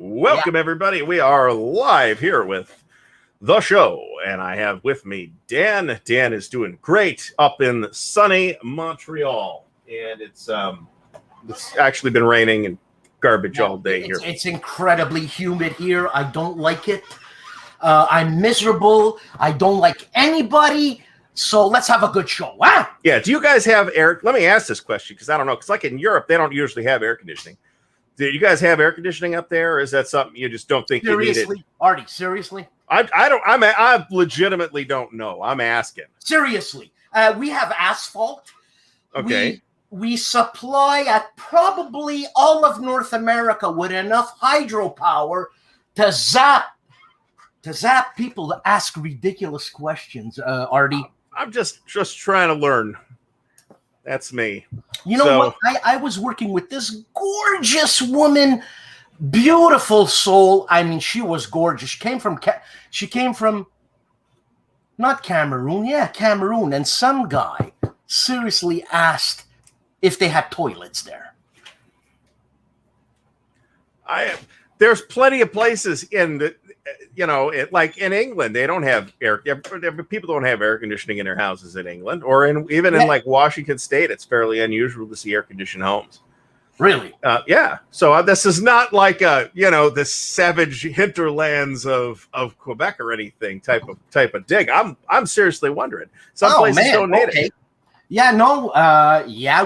Welcome, everybody. We are live here with the show, and I have with me Dan. Dan is doing great up in sunny Montreal, and it's actually been raining and garbage all day here. It's incredibly humid here. I don't like it. I'm miserable. I don't like anybody. So let's have a good show, huh? Yeah. Do you guys have air? Let me ask this question because I don't know. Because like in Europe, they don't usually have air conditioning. Do you guys have air conditioning up there, or is that something you just don't think you need it? Artie, seriously? I legitimately don't know. I'm asking. Seriously. We have asphalt. Okay. We supply at probably all of North America with enough hydropower to zap people to ask ridiculous questions, Artie. I'm just trying to learn. That's me. You know what? I was working with this gorgeous woman, beautiful soul. I mean, she was gorgeous. She came from not Cameroon. Yeah, Cameroon. And some guy seriously asked if they had toilets there. There's plenty of places in the, like in England, they don't have people don't have air conditioning in their houses in England, or even in like Washington State, it's fairly unusual to see air conditioned homes. Really? Yeah. So this is not like the savage hinterlands of Quebec or anything type of dig. I'm seriously wondering. Some places don't need it. Yeah, no,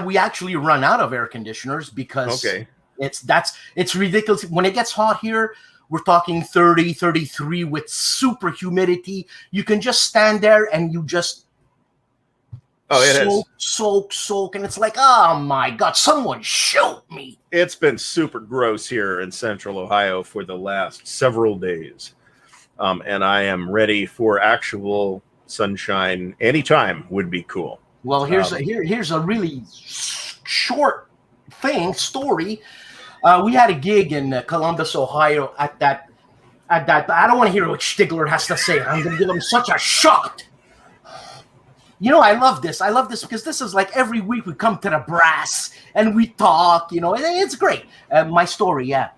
we actually run out of air conditioners because it's ridiculous. When it gets hot here, we're talking 30, 33 with super humidity. You can just stand there and you just soak, and it's like, oh my God, someone shoot me. It's been super gross here in Central Ohio for the last several days. And I am ready for actual sunshine. Anytime would be cool. Well, here's a really short story. We had a gig in Columbus, Ohio at that. I don't want to hear what Stigler has to say. I'm going to give him such a shock. I love this. I love this because this is like every week we come to the brass and we talk. It's great. My story, yeah.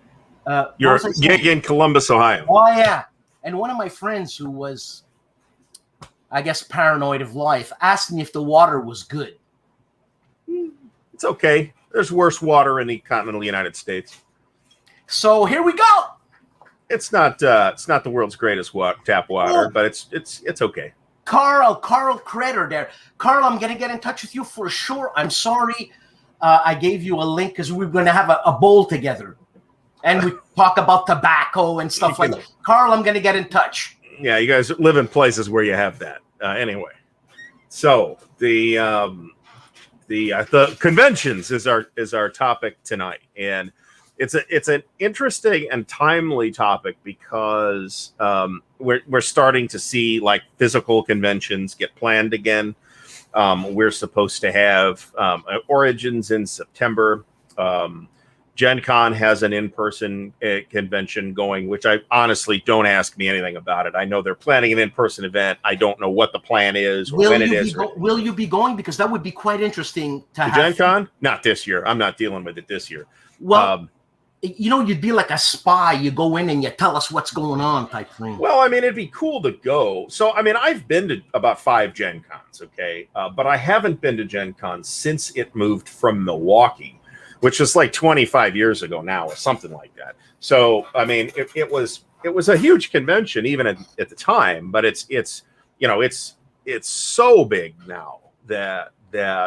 You're a gig in Columbus, Ohio. Oh yeah, and one of my friends who was, I guess, paranoid of life asked me if the water was good. It's okay. There's worse water in the continental United States. So here we go. It's not the world's greatest tap water, but it's okay. Carl Kretter there. Carl, I'm gonna get in touch with you for sure. I'm sorry, I gave you a link because we were gonna have a bowl together, and we talk about tobacco and stuff like that. Carl, I'm gonna get in touch. Yeah, you guys live in places where you have that. Anyway, so the conventions is our topic tonight, and it's an interesting and timely topic because we're starting to see like physical conventions get planned again. We're supposed to have Origins in September. Gen Con has an in-person convention going, which I honestly don't ask me anything about it. I know they're planning an in-person event. I don't know what the plan is or when it is. Will you be going? Because that would be quite interesting to have. Gen Con? Not this year. I'm not dealing with it this year. Well, you'd be like a spy. You go in and you tell us what's going on type thing. Well, I mean, it'd be cool to go. So, I mean, I've been to about 5 Gen Cons, okay? But I haven't been to Gen Con since it moved from Milwaukee, which is like 25 years ago now or something like that. So, I mean, it was a huge convention even at the time, but it's so big now that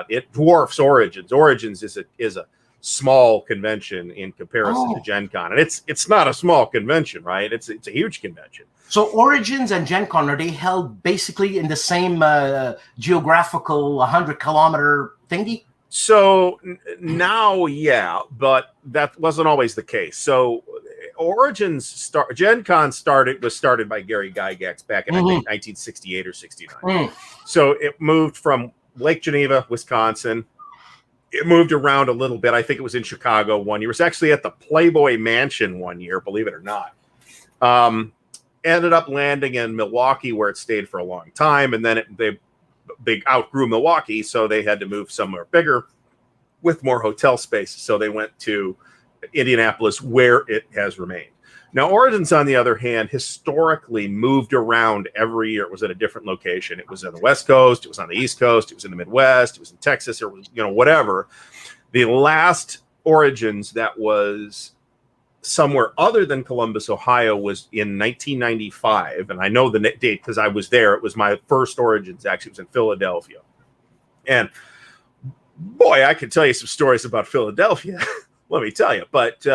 it dwarfs Origins. Origins is a small convention in comparison to Gen Con. And it's not a small convention, right? It's a huge convention. So Origins and Gen Con, are they held basically in the same geographical 100-kilometer thingy? So now, yeah, but that wasn't always the case. So Gen Con was started by Gary Gygax back in 1968 or 69. So it moved from Lake Geneva, Wisconsin. It moved around a little bit. I think it was in Chicago one year. It was actually at the Playboy Mansion one year, believe it or not. Ended up landing in Milwaukee, where it stayed for a long time, and then they outgrew Milwaukee, so they had to move somewhere bigger with more hotel space. So they went to Indianapolis, where it has remained. Now, Origins, on the other hand, historically moved around every year. It was at a different location. It was on the West Coast. It was on the East Coast. It was in the Midwest. It was in Texas. It was, whatever. The last Origins that was somewhere other than Columbus, Ohio, was in 1995. And I know the date because I was there. It was my first Origins, actually. It was in Philadelphia. And boy, I could tell you some stories about Philadelphia. Let me tell you. But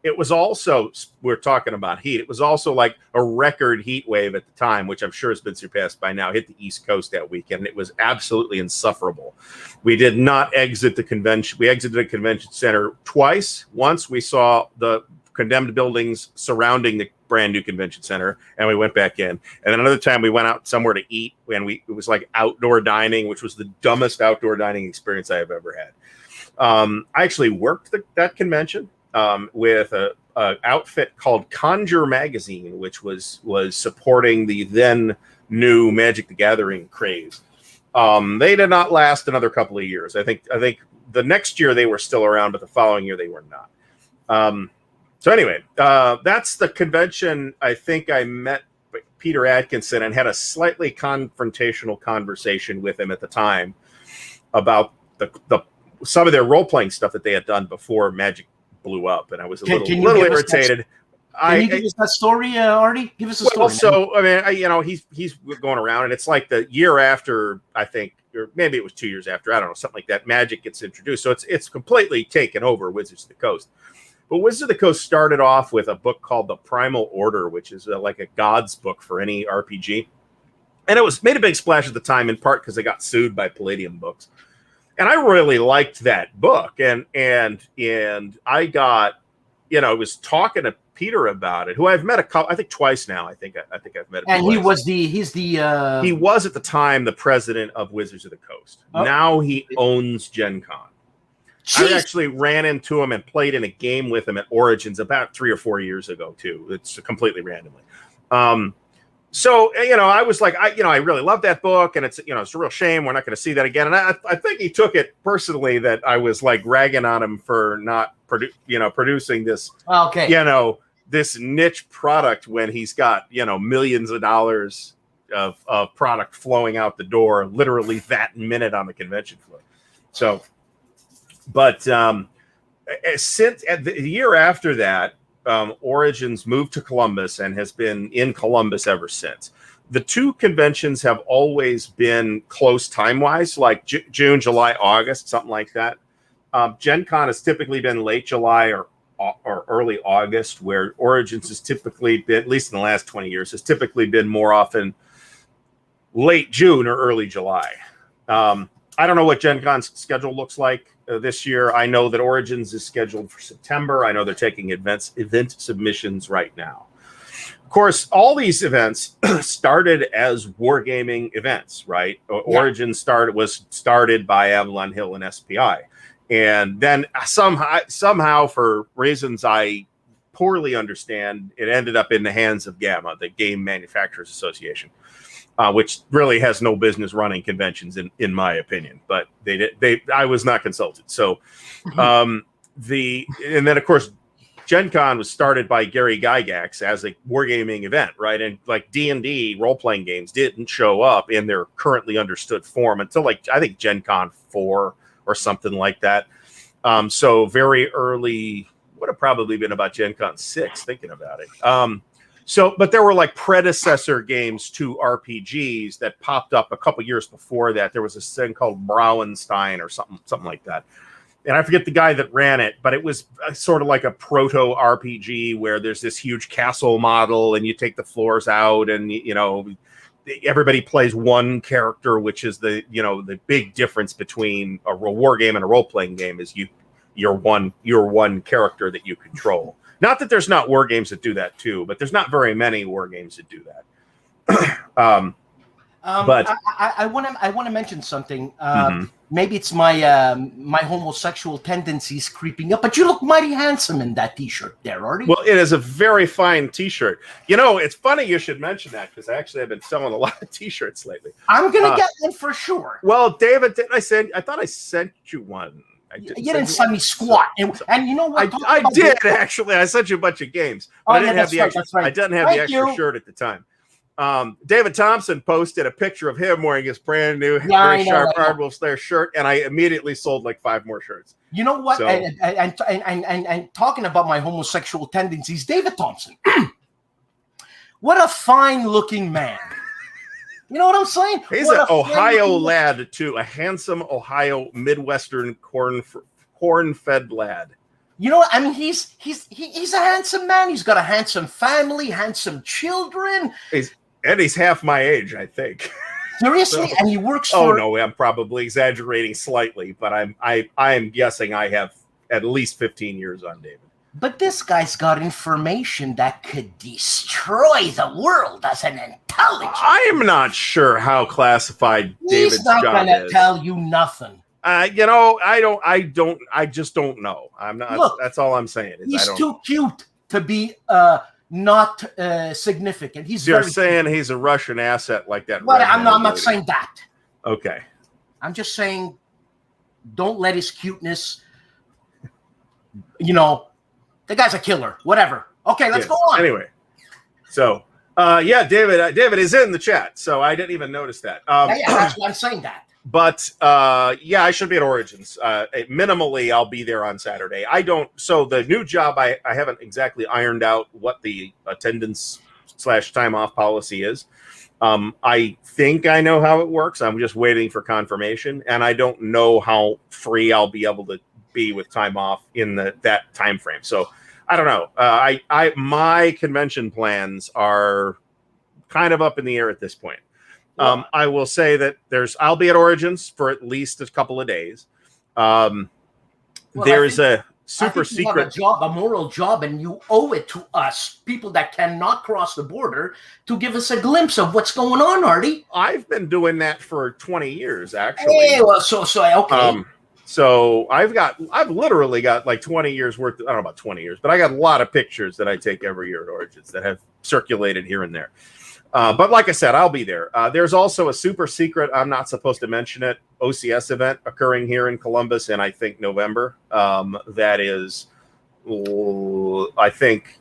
it was also, we're talking about heat. It was also like a record heat wave at the time, which I'm sure has been surpassed by now. Hit the East Coast that weekend. And it was absolutely insufferable. We did not exit the convention. We exited the convention center twice. Once we saw the condemned buildings surrounding the brand new convention center, and we went back in. And then another time we went out somewhere to eat, and it was like outdoor dining, which was the dumbest outdoor dining experience I have ever had. I actually worked that convention with a outfit called Conjure Magazine, which was supporting the then new Magic the Gathering craze. They did not last another couple of years. I think the next year they were still around, but the following year they were not. So anyway, that's the convention. I think I met Peter Atkinson and had a slightly confrontational conversation with him at the time about the some of their role-playing stuff that they had done before Magic blew up, and I was a little irritated. Can you give us that story, Artie? Give us a story. So, I mean, he's going around, and it's like the year after, I think, or maybe it was 2 years after, I don't know, something like that, Magic gets introduced. So it's completely taken over Wizards of the Coast. But Wizards of the Coast started off with a book called The Primal Order, which is like a God's book for any RPG. And it was made a big splash at the time, in part because they got sued by Palladium Books. And I really liked that book. And I got, I was talking to Peter about it, who I've met I think twice now. I think I've met him. And twice. He was at the time the president of Wizards of the Coast. Oh. Now he owns Gen Con. Jeez. I actually ran into him and played in a game with him at Origins about 3 or 4 years ago too. It's completely randomly. So, I was like, I really love that book, and it's a real shame we're not going to see that again. And I think he took it personally that I was like ragging on him for not producing this, this niche product when he's got, millions of dollars of product flowing out the door, literally that minute on the convention floor. So, but since the year after that, Origins moved to Columbus and has been in Columbus ever since. The two conventions have always been close time-wise, like June, July, August, something like that. Gen Con has typically been late July or early August, where Origins has typically been, at least in the last 20 years, has typically been more often late June or early July. I don't know what Gen Con's schedule looks like this year. I know that Origins is scheduled for September. I know they're taking event submissions right now. Of course, all these events started as wargaming events, right? Yeah. Origins was started by Avalon Hill and SPI. And then somehow, for reasons I poorly understand, it ended up in the hands of GAMA, the Game Manufacturers Association. Which really has no business running conventions, in my opinion. But I was not consulted. So, and then of course, Gen Con was started by Gary Gygax as a wargaming event, right? And like D&D role playing games didn't show up in their currently understood form until I think Gen Con 4 or something like that. So very early, would have probably been about Gen Con 6, thinking about it. But there were like predecessor games to RPGs that popped up a couple years before that. There was this thing called Brauenstein or something like that. And I forget the guy that ran it, but it was sort of like a proto RPG where there's this huge castle model and you take the floors out and, everybody plays one character, which is the big difference between a war game and a role-playing game is you're one character that you control. Not that there's not war games that do that too, but there's not very many war games that do that. But I want to mention something. Maybe it's my my homosexual tendencies creeping up, but you look mighty handsome in that T-shirt there, Artie. Well, it is a very fine T-shirt. It's funny you should mention that because actually I've been selling a lot of T-shirts lately. I'm gonna get one for sure. Well, David, I thought I sent you one. You didn't send me squat. And you know what? I did actually. I sent you a bunch of games, but I didn't have the extra. I didn't have the extra shirt at the time. David Thompson posted a picture of him wearing his brand new very sharp Ardwulf Lair shirt, and I immediately sold like 5 more shirts. You know what? So, and talking about my homosexual tendencies, David Thompson, what a fine-looking man. You know what I'm saying? He's an Ohio lad too, a handsome Ohio Midwestern corn-fed lad. You know, I mean, he's a handsome man. He's got a handsome family, handsome children. He's half my age, I think. Seriously, and he works for. Oh no, I'm probably exaggerating slightly, but I'm guessing I have at least 15 years on David. But this guy's got information that could destroy the world as an intelligence. I am not sure how classified David's job is. He's not going to tell you nothing. You know, I just don't know. I'm not. Look, that's all I'm saying. He's too cute to be not significant. You're saying he's a Russian asset like that. Well, I'm not saying that. Okay. I'm just saying, don't let his cuteness. You know, the guy's a killer. Whatever. Okay, let's go on. Anyway, so yeah, David is in the chat, so I didn't even notice that. Yeah, that's why I'm saying that. But yeah, I should be at Origins. Minimally, I'll be there on Saturday. So the new job, I haven't exactly ironed out what the attendance / time off policy is. I think I know how it works. I'm just waiting for confirmation, and I don't know how free I'll be able to be with time off in that time frame. So I don't know. My convention plans are kind of up in the air at this point. I will say that I'll be at Origins for at least a couple of days. There's a super secret job, a moral job, and you owe it to us, people that cannot cross the border, to give us a glimpse of what's going on, Artie. I've been doing that for 20 years, actually. Hey, well, so okay. So I've literally got like 20 years worth. I don't know about 20 years, but I got a lot of pictures that I take every year at Origins that have circulated here and there. But like I said, I'll be there. There's also a super secret, I'm not supposed to mention it, OCS event occurring here in Columbus in, I think, November. That is, I think,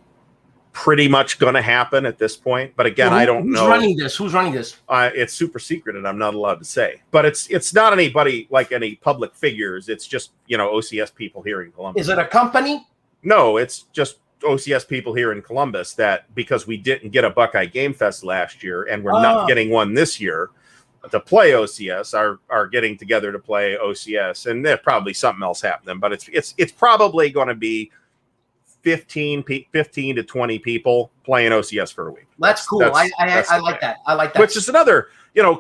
pretty much going to happen at this point. But again, I don't know. Who's running this? It's super secret, and I'm not allowed to say. But it's not anybody like any public figures. It's just, OCS people here in Columbus. Is it a company? No, it's just OCS people here in Columbus that, because we didn't get a Buckeye Game Fest last year and we're not getting one this year to play OCS, are getting together to play OCS, and there's probably something else happening, but it's probably going to be 15 to 20 people playing OCS for a week. That's cool. I like that. I like that. Which is another,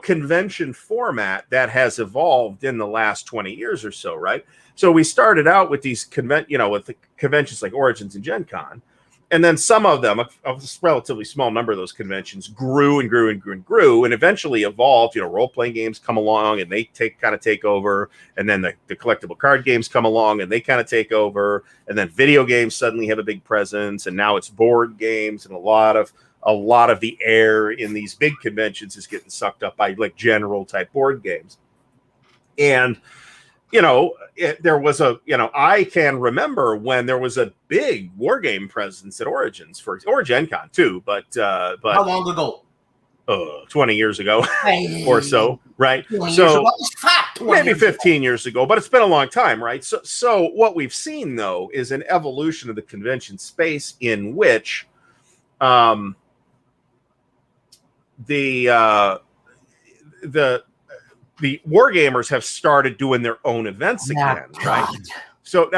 convention format that has evolved in the last 20 years or so, right? So we started out with these with the conventions like Origins and Gen Con, and then some of them, a relatively small number of those conventions, grew and grew and grew and grew, and eventually evolved. Role-playing games come along and they take over, and then the collectible card games come along and they kind of take over, and then video games suddenly have a big presence, and now it's board games, and a lot of the air in these big conventions is getting sucked up by like general type board games, and there was I can remember when there was a big war game presence at Origins or Gen Con too, but how long ago? 20 years ago or so, right? So maybe 15 years ago, but it's been a long time, right? So what we've seen though is an evolution of the convention space in which the wargamers have started doing their own events again, right? So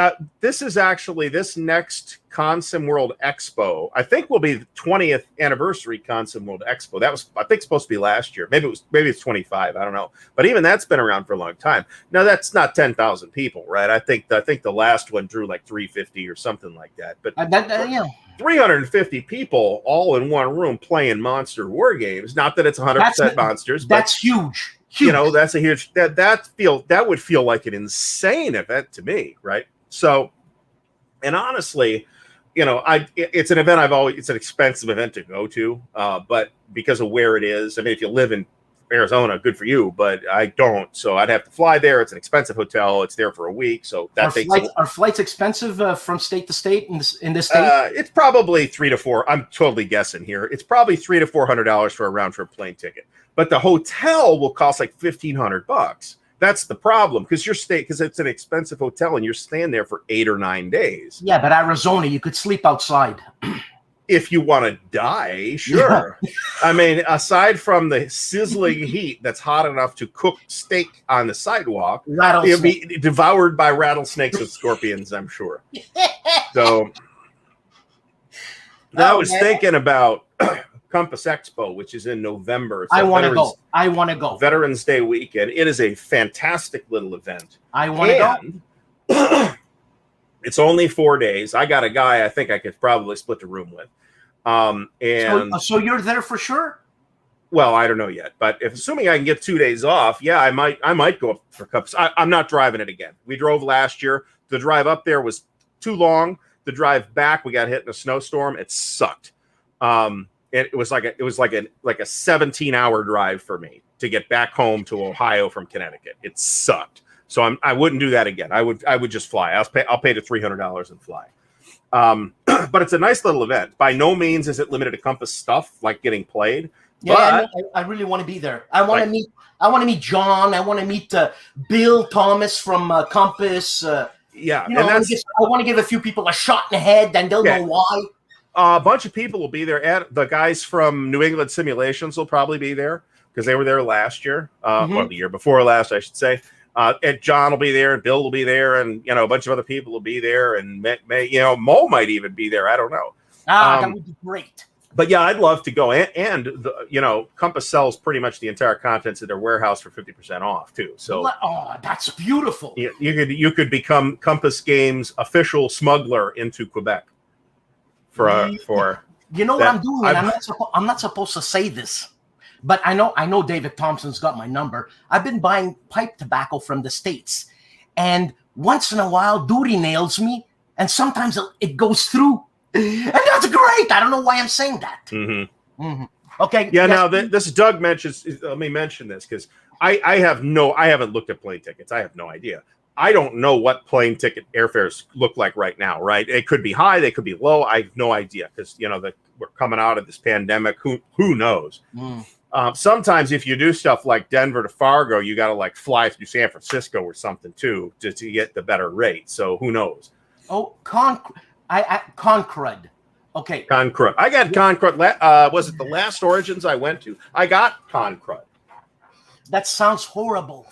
this is actually this next Consim World Expo, I think, will be the 20th anniversary Consim World Expo. That was, I think, supposed to be last year. Maybe it's 25. I don't know. But even that's been around for a long time. Now that's not 10,000 people, right? I think the last one drew like 350 or something like that. But 350 people all in one room playing monster war games. Not that it's 100% monsters. That's huge. That's a huge that would feel like an insane event to me, right? So, and honestly, it's an event it's an expensive event to go to, but because of where it is, I mean, if you live in Arizona, good for you, but I don't. So I'd have to fly there. It's an expensive hotel. It's there for a week, so that Are flights expensive from state to state in this state? It's probably $300 to $400. I'm totally guessing here. It's probably $300 to $400 for a round trip plane ticket, but the hotel will cost like $1,500. That's the problem because it's an expensive hotel and you're staying there for 8 or 9 days. Yeah, but Arizona, you could sleep outside. If you want to die, sure. Yeah. I mean, aside from the sizzling heat that's hot enough to cook steak on the sidewalk, it'll be devoured by rattlesnakes and scorpions, I'm sure. So I was thinking about Compass Expo, which is in November. I want to go. I want to go. Veterans Day weekend. It is a fantastic little event. I want to go. It's only 4 days. I got a guy I think I could probably split the room with. So you're there for sure? Well, I don't know yet, but assuming I can get 2 days off, yeah, I might go up for Cups. I'm not driving it again. We drove last year. The drive up there was too long. The drive back, we got hit in a snowstorm. It sucked. It was like a 17-hour drive for me to get back home to Ohio from Connecticut. It sucked. So I wouldn't do that again. I would just fly. I'll pay the $300 and fly. But it's a nice little event. By no means is it limited to Compass stuff like getting played. Yeah, I really want to be there. I want to meet John. I want to meet Bill Thomas from Compass. Yeah, and I want to give a few people a shot in the head, and they'll know why. A bunch of people will be there. The guys from New England Simulations will probably be there because they were there last year, or the year before last, I should say. And John will be there, and Bill will be there, and a bunch of other people will be there, and Mo might even be there. I don't know. That would be great. But yeah, I'd love to go. And Compass sells pretty much the entire contents of their warehouse for 50% off too. So that's beautiful. You could become Compass Games' official smuggler into Quebec. For you know what I'm doing? I'm not supposed to say this. But I know David Thompson's got my number. I've been buying pipe tobacco from the States. And once in a while, duty nails me. And sometimes it goes through. And that's great. I don't know why I'm saying that. Mm-hmm. Mm-hmm. Okay. Yeah, now this Doug mentions, let me mention this because I haven't looked at plane tickets. I have no idea. I don't know what plane ticket airfares look like right now, right? It could be high. They could be low. I have no idea because, we're coming out of this pandemic. Who knows? Mm. Sometimes if you do stuff like Denver to Fargo, you got to fly through San Francisco or something too to get the better rate. So who knows? Oh, Concrud. Okay. Concrud. I got Concrud. Was it the last Origins I went to? I got Concrud. That sounds horrible.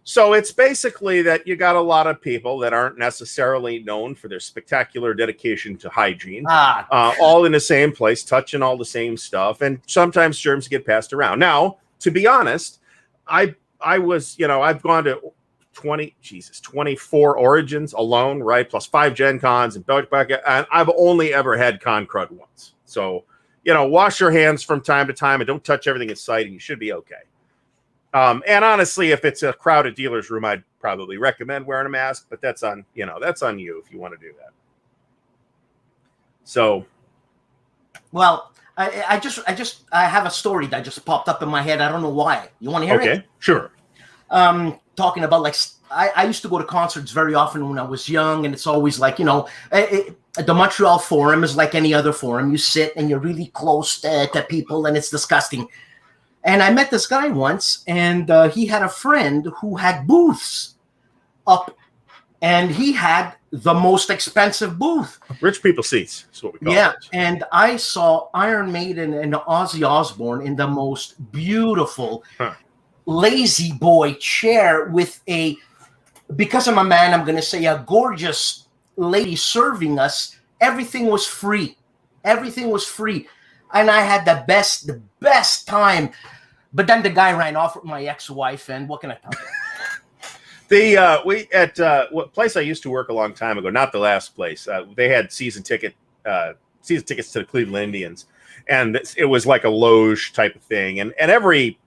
So it's basically that you got a lot of people that aren't necessarily known for their spectacular dedication to hygiene, all in the same place, touching all the same stuff, and sometimes germs get passed around. Now, to be honest, I was, I've gone to 24 Origins alone, right, plus 5 Gen Cons and I've only ever had Concrud once. So, wash your hands from time to time and don't touch everything in sight, and you should be okay. And honestly, if it's a crowded dealer's room, I'd probably recommend wearing a mask, but that's on you if you want to do that. So, well, I have a story that just popped up in my head. I don't know why. You want to hear it? Okay, sure. Talking about I used to go to concerts very often when I was young, and it's always the Montreal Forum is like any other forum. You sit and you're really close to people, and it's disgusting. And I met this guy once, and he had a friend who had booths up, and he had the most expensive booth. Rich people seats is what we call it. Yeah, and I saw Iron Maiden and Ozzy Osbourne in the most beautiful lazy boy chair with because I'm a man, I'm going to say a gorgeous lady serving us. Everything was free. Everything was free. And I had the best time. But then the guy ran off with my ex-wife, and what can I tell you? What place I used to work a long time ago, not the last place, they had season tickets to the Cleveland Indians, and it was like a loge type of thing. And every,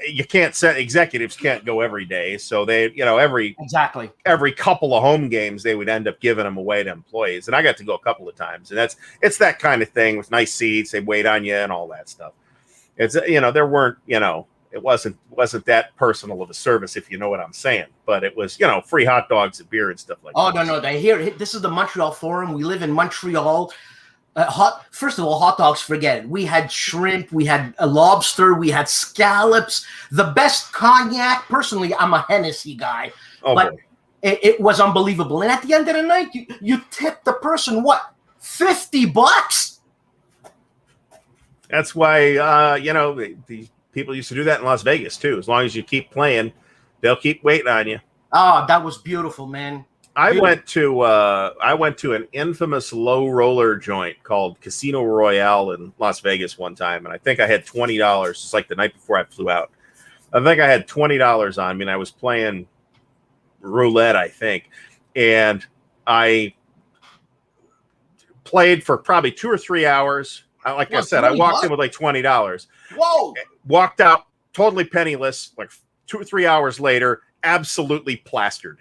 you can't set executives can't go every day. So they, every couple of home games, they would end up giving them away to employees. And I got to go a couple of times, and it's that kind of thing with nice seats. They wait on you and all that stuff. It's there weren't it wasn't that personal of a service, if you know what I'm saying. But it was free hot dogs and beer and stuff like that. Oh no, this is the Montreal Forum. We live in Montreal. First of all, hot dogs, forget it. We had shrimp, we had a lobster, we had scallops, the best cognac. Personally, I'm a Hennessy guy, but it was unbelievable. And at the end of the night, you tip the person what, $50? That's why the people used to do that in Las Vegas too. As long as you keep playing, they'll keep waiting on you. Oh, that was beautiful, man. I went to an infamous low roller joint called Casino Royale in Las Vegas one time, and I think I had $20. It's like the night before I flew out. I think I had $20 on me, and I was playing roulette, I think, and I played for probably 2 or 3 hours. Like I said, I walked in with like $20. Whoa! Walked out totally penniless. Like 2 or 3 hours later, absolutely plastered.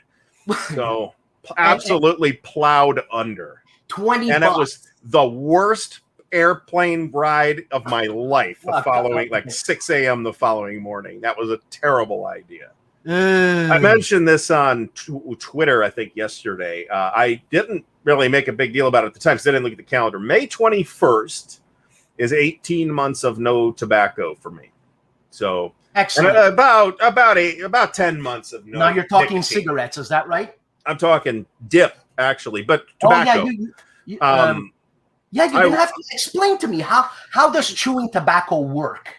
So. Absolutely plowed under. $20, and it was the worst airplane ride of my life. The following, like 6 a.m. the following morning. That was a terrible idea. I mentioned this on Twitter, I think yesterday. I didn't really make a big deal about it at the time because I didn't look at the calendar. May 21st is 18 months of no tobacco for me. So excellent. About 10 months of no. Now you're talking nicotine. Cigarettes, is that right? I'm talking dip, actually, but tobacco. Oh, yeah, you have to explain to me how does chewing tobacco work?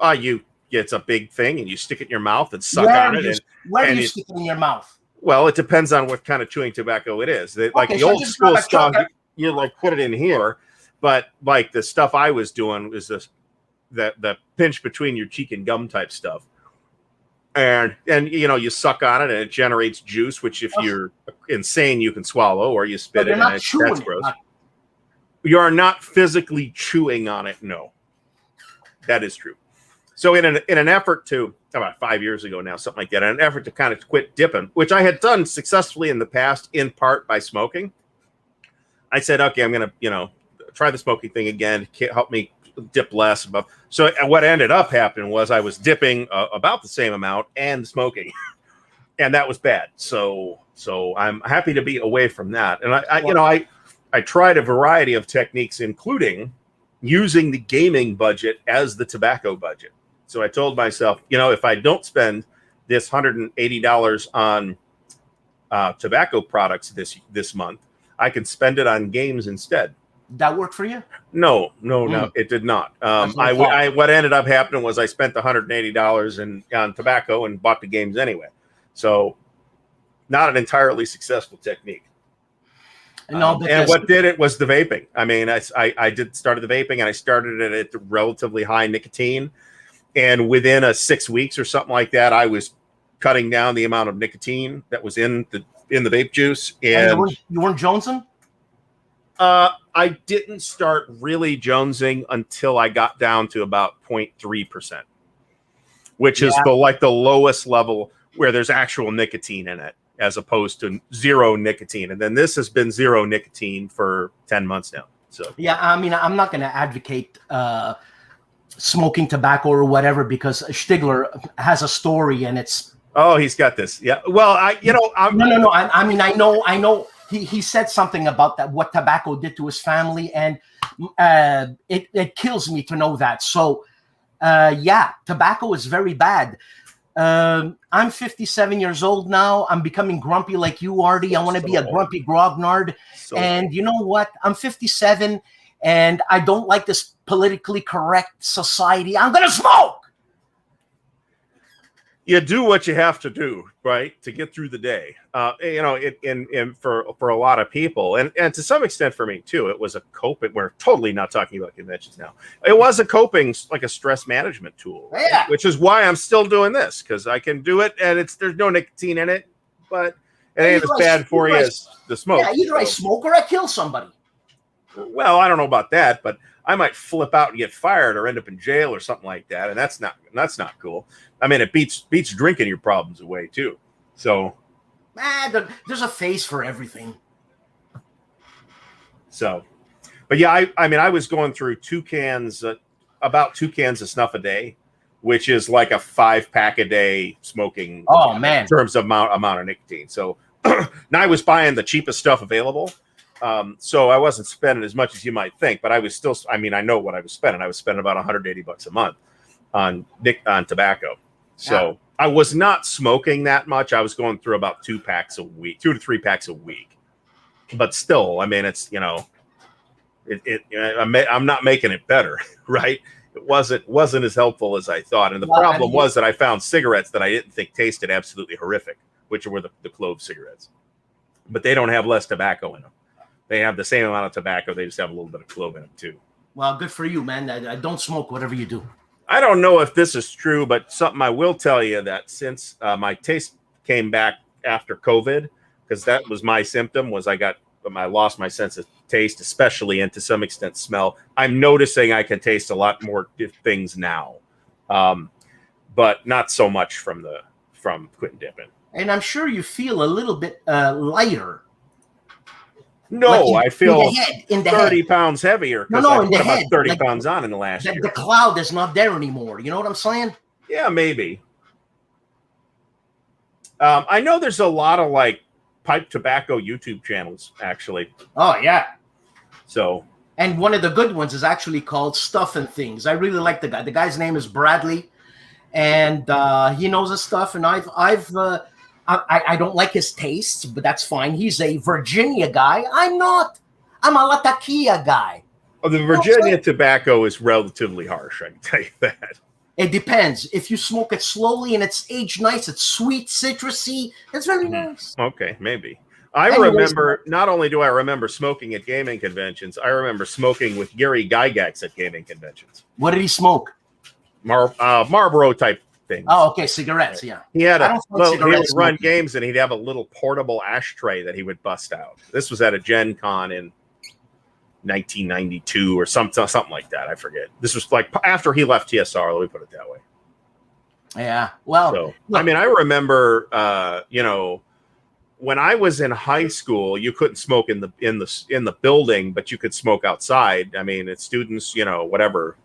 It's a big thing, and you stick it in your mouth and suck on it. Where do you stick it in your mouth? Well, it depends on what kind of chewing tobacco it is. Like the old school stuff, you like put it in here, but like the stuff I was doing was the pinch between your cheek and gum type stuff. And you suck on it and it generates juice, which if you're insane you can swallow, or you spit it and that's gross. You are not physically chewing on it. No, that is true. So in an effort to, about 5 years ago now, something like that, in an effort to kind of quit dipping, which I had done successfully in the past, in part by smoking, I said, okay, I'm gonna try the smoking thing again. Help me dip less. So what ended up happening was I was dipping about the same amount and smoking, and that was bad. So I'm happy to be away from that. And I tried a variety of techniques, including using the gaming budget as the tobacco budget. So I told myself, if I don't spend this $180 on tobacco products this month, I can spend it on games instead. That worked for you? No, it did not. What ended up happening was I spent the $180 on tobacco and bought the games anyway. So, not an entirely successful technique. No, and what did it was the vaping. I mean, I started the vaping, and I started it at relatively high nicotine, and within 6 weeks or something like that, I was cutting down the amount of nicotine that was in the vape juice. And you weren't jonesing? I didn't start really jonesing until I got down to about 0.3%, which is the lowest level where there's actual nicotine in it, as opposed to zero nicotine. And then this has been zero nicotine for 10 months now. So yeah, I mean, I'm not going to advocate smoking tobacco or whatever, because Stigler has a story, and it's he's got this. Yeah. Well, no. I know. He said something about that, what tobacco did to his family, and it kills me to know that. So, tobacco is very bad. I'm 57 years old now. I'm becoming grumpy like you, Artie. I want to be a grumpy grognard. And you know what? I'm 57, and I don't like this politically correct society. I'm going to smoke! You do what you have to do, right, to get through the day. For a lot of people, and to some extent for me too, it was a coping. We're totally not talking about conventions now. It was a coping, like a stress management tool, right? Which is why I'm still doing this, because I can do it, and there's no nicotine in it, but it ain't as bad for you as the smoke. Yeah, either I smoke or I kill somebody. Well, I don't know about that, but I might flip out and get fired or end up in jail or something like that, and that's not cool. I mean, it beats drinking your problems away too. So, there's a phase for everything. So, but yeah, I mean, I was going through 2 cans about 2 cans of snuff a day, which is like a 5-pack a day smoking. Oh man! In terms of amount of nicotine. So now I was buying the cheapest stuff available. So I wasn't spending as much as you might think, but I was still. I mean, I know what I was spending. I was spending about $180 a month on tobacco. So I was not smoking that much. I was going through about 2 packs a week, 2 to 3 packs a week. But still, I mean, it's I'm not making it better, right? It wasn't as helpful as I thought. And the problem was that I found cigarettes that I didn't think tasted absolutely horrific, which were the clove cigarettes. But they don't have less tobacco in them. They have the same amount of tobacco. They just have a little bit of clove in them too. Well, good for you, man. I don't smoke whatever you do. I don't know if this is true, but something I will tell you that since my taste came back after COVID, because that was my symptom, was I lost my sense of taste, especially, and to some extent smell. I'm noticing I can taste a lot more things now, but not so much from quitting dipping. And I'm sure you feel a little bit lighter. No, like I feel in the 30 head. pounds heavier. No, in the head. 30 pounds on in the last year. The cloud is not there anymore. You know what I'm saying? Yeah, maybe. I know there's a lot of like pipe tobacco YouTube channels, actually. Oh, yeah. So. And one of the good ones is actually called Stuff and Things. I really like the guy. The guy's name is Bradley, and he knows his stuff. And I don't like his tastes, but that's fine. He's a Virginia guy. I'm not. I'm a Latakia guy. Oh, the Virginia tobacco is relatively harsh, I can tell you that. It depends. If you smoke it slowly and it's aged nice, it's sweet, citrusy, it's very nice. Okay, maybe. I remember, not only do I remember smoking at gaming conventions, I remember smoking with Gary Gygax at gaming conventions. What did he smoke? Marlboro type things. Oh, okay, cigarettes, yeah. He had he would run games and he'd have a little portable ashtray that he would bust out. This was at a Gen Con in 1992 or something like that. I forget. This was like after he left TSR. Let me put it that way. Yeah. Well, so, I mean, I remember, when I was in high school, you couldn't smoke in the building, but you could smoke outside. I mean, it's students, whatever,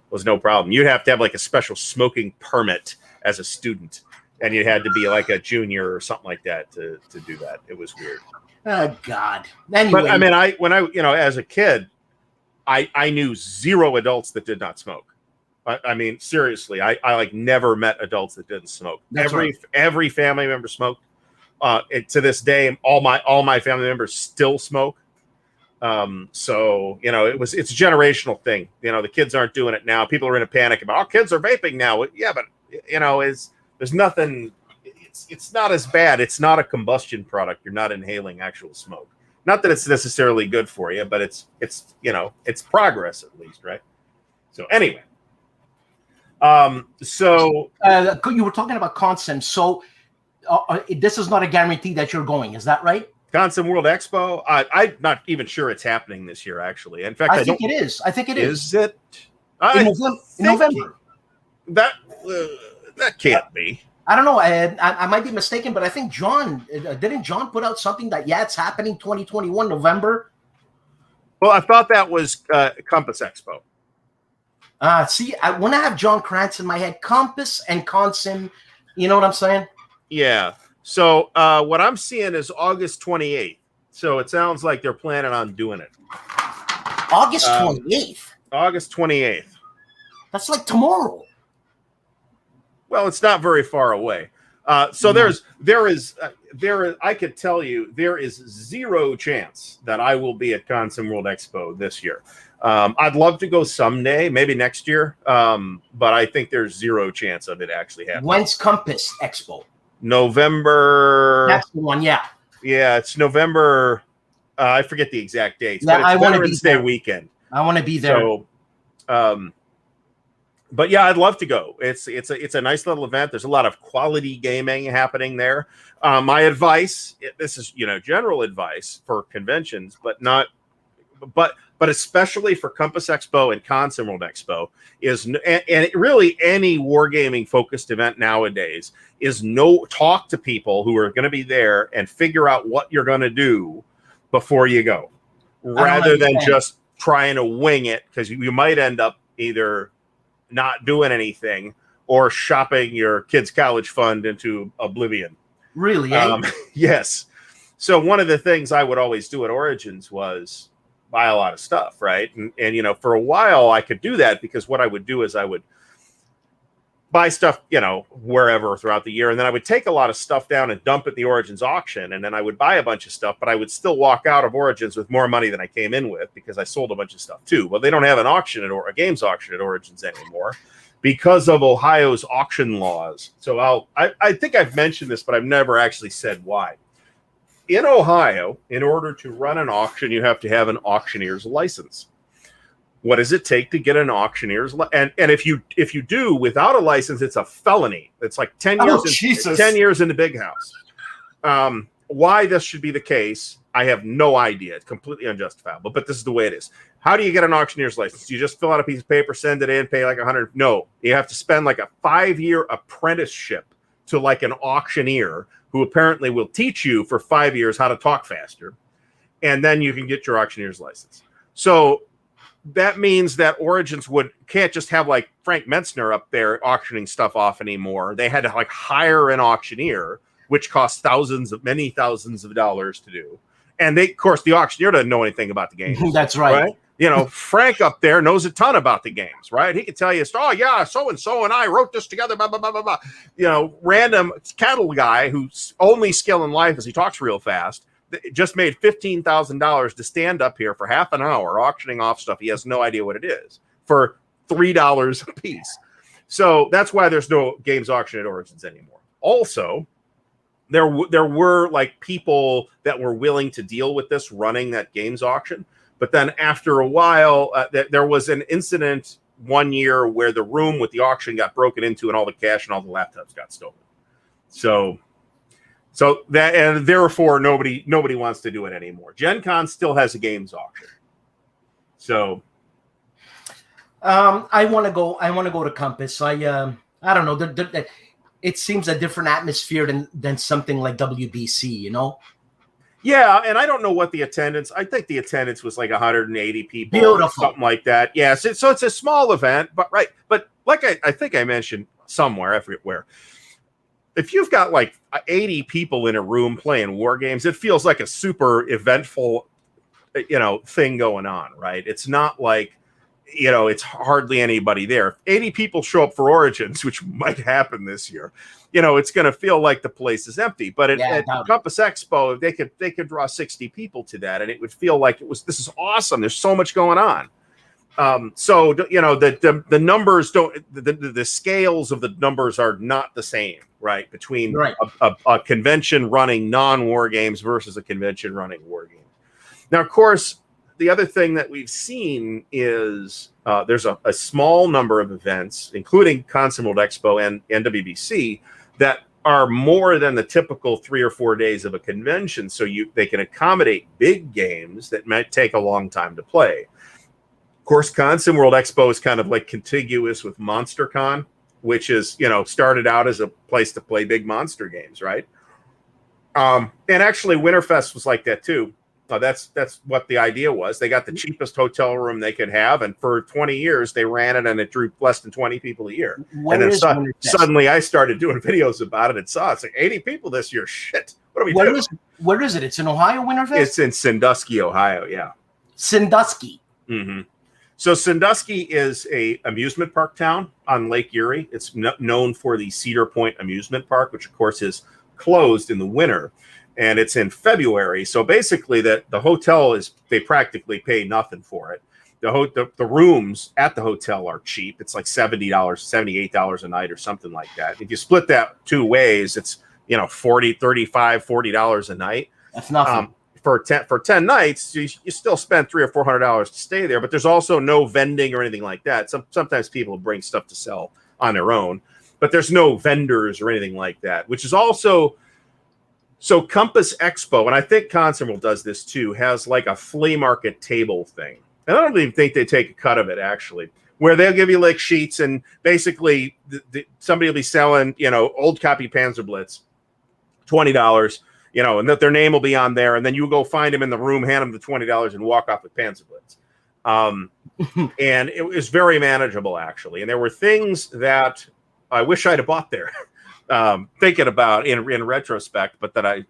was no problem. You'd have to have like a special smoking permit as a student, and you had to be like a junior or something like that to do that. It was weird. Oh God! Anyway. But I mean, as a kid, I knew 0 adults that did not smoke. I mean, seriously, I like never met adults that didn't smoke. Every family member smoked. To this day, all my family members still smoke. So it's a generational thing. The kids aren't doing it now. People are in a panic about, kids are vaping now. Yeah, but there's nothing. It's not as bad. It's not a combustion product. You're not inhaling actual smoke. Not that it's necessarily good for you, but it's progress at least, right? So anyway, you were talking about Consim. So this is not a guarantee that you're going. Is that right? Consim World Expo. I'm not even sure it's happening this year. Actually, in fact, I think it is. I think it is. Is it in November? That can't be. I don't know. I might be mistaken, but I think didn't John put out something that it's happening 2021 November? Well, I thought that was Compass Expo. When I have John Krantz in my head, Compass and Consim, you know what I'm saying? Yeah. So what I'm seeing is August 28th. So it sounds like they're planning on doing it. August 28th? August 28th. That's like tomorrow. Well, it's not very far away. So there is, I could tell you, there is 0 chance that I will be at Consim World Expo this year. I'd love to go someday, maybe next year. But I think there's 0 chance of it actually happening. When's Compass Expo? November. That's the one, yeah. Yeah, it's November. I forget the exact dates, yeah, but it's Veterans Day weekend. I want to be there. So, but yeah, I'd love to go. It's a nice little event. There's a lot of quality gaming happening there. My advice, this is general advice for conventions, but especially for Compass Expo and Consim World Expo and really any wargaming focused event nowadays is talk to people who are going to be there and figure out what you're going to do before you go, rather than just trying to wing it, because you might end up either not doing anything or shopping your kid's college fund into oblivion. Really? Eh? Yes. So one of the things I would always do at Origins was buy a lot of stuff, right? And you know, for a while I could do that because what I would do is I would buy stuff, you know, wherever throughout the year, and then I would take a lot of stuff down and dump at the Origins auction, and then I would buy a bunch of stuff, but I would still walk out of Origins with more money than I came in with because I sold a bunch of stuff too. Well, they don't have an auction or a games auction at Origins anymore because of Ohio's auction laws. So I think I've mentioned this, but I've never actually said why. In Ohio, in order to run an auction, you have to have an auctioneer's license. What does it take to get an auctioneer's and if you do without a license, it's a felony. It's like 10 years. 10 years in the big house. Why this should be the case, I have no idea. It's completely unjustifiable, but this is the way it is. How do you get an auctioneer's license? You just fill out a piece of paper, send it in, pay like $100. No, you have to spend like a 5-year apprenticeship to like an auctioneer who apparently will teach you for 5 years how to talk faster, and then you can get your auctioneer's license. So that means that Origins can't just have like Frank Metzner up there auctioning stuff off anymore. They had to like hire an auctioneer, which costs many thousands of dollars to do. And of course, the auctioneer doesn't know anything about the games. That's right. You know, Frank up there knows a ton about the games, right? He can tell you, oh yeah, so-and-so and I wrote this together, blah, blah, blah, blah, blah. You know, random cattle guy whose only skill in life is he talks real fast, just made $15,000 to stand up here for half an hour auctioning off stuff he has no idea what it is for $3 a piece. So that's why there's no games auction at Origins anymore. Also, there were like people that were willing to deal with this running that games auction. But then after a while, there was an incident one year where the room with the auction got broken into and all the cash and all the laptops got stolen. So that, and therefore nobody wants to do it anymore. Gen Con still has a games auction. So I want to go to Compass. I don't know. It seems a different atmosphere than something like WBC, you know? Yeah, and I don't know what the attendance. I think the attendance was like 180 people, beautiful, something like that. Yeah, so it's a small event, but right. But like I think I mentioned somewhere, everywhere. If you've got like 80 people in a room playing war games, it feels like a super eventful, you know, thing going on, right? It's not like, you know, it's hardly anybody there. If 80 people show up for Origins, which might happen this year, you know, it's going to feel like the place is empty. But at Compass Expo, they could draw 60 people to that, and it would feel like this is awesome. There's so much going on. So you know, the numbers the scales of the numbers are not the same, right? Between a convention running non-war games versus a convention running war games. Now, of course, the other thing that we've seen is there's a small number of events, including Console World Expo and NWBC, that are more than the typical 3 or 4 days of a convention. So they can accommodate big games that might take a long time to play. Of course, Console World Expo is kind of like contiguous with MonsterCon, which is, you know, started out as a place to play big monster games, right? And actually, Winterfest was like that too. That's what the idea was. They got the cheapest hotel room they could have, and for 20 years they ran it, and it drew less than 20 people a year. And then suddenly I started doing videos about it and saw it's like 80 people this year. Shit, what are we doing? Where is it? It's in Ohio, Winterfest? It's in Sandusky, Ohio, yeah. Sandusky. Mm-hmm. So Sandusky is a amusement park town on Lake Erie. It's known for the Cedar Point Amusement Park, which of course is closed in the winter. And it's in February. So basically the hotel they practically pay nothing for it. The rooms at the hotel are cheap. It's like $70, $78 a night or something like that. If you split that 2 ways, it's, you know, $40, $35, $40 a night. That's nothing. For 10 nights, you still spend $300 or $400 to stay there, but there's also no vending or anything like that. Sometimes people bring stuff to sell on their own, but there's no vendors or anything like that, which is also... So Compass Expo, and I think Console does this too, has like a flea market table thing. And I don't even think they take a cut of it, actually, where they'll give you like sheets, and basically somebody will be selling, you know, old copy Panzerblitz, $20, you know, and that their name will be on there, and then you go find them in the room, hand them the $20, and walk off with Panzerblitz. And it was very manageable, actually. And there were things that I wish I'd have bought there, thinking about in retrospect, but that I,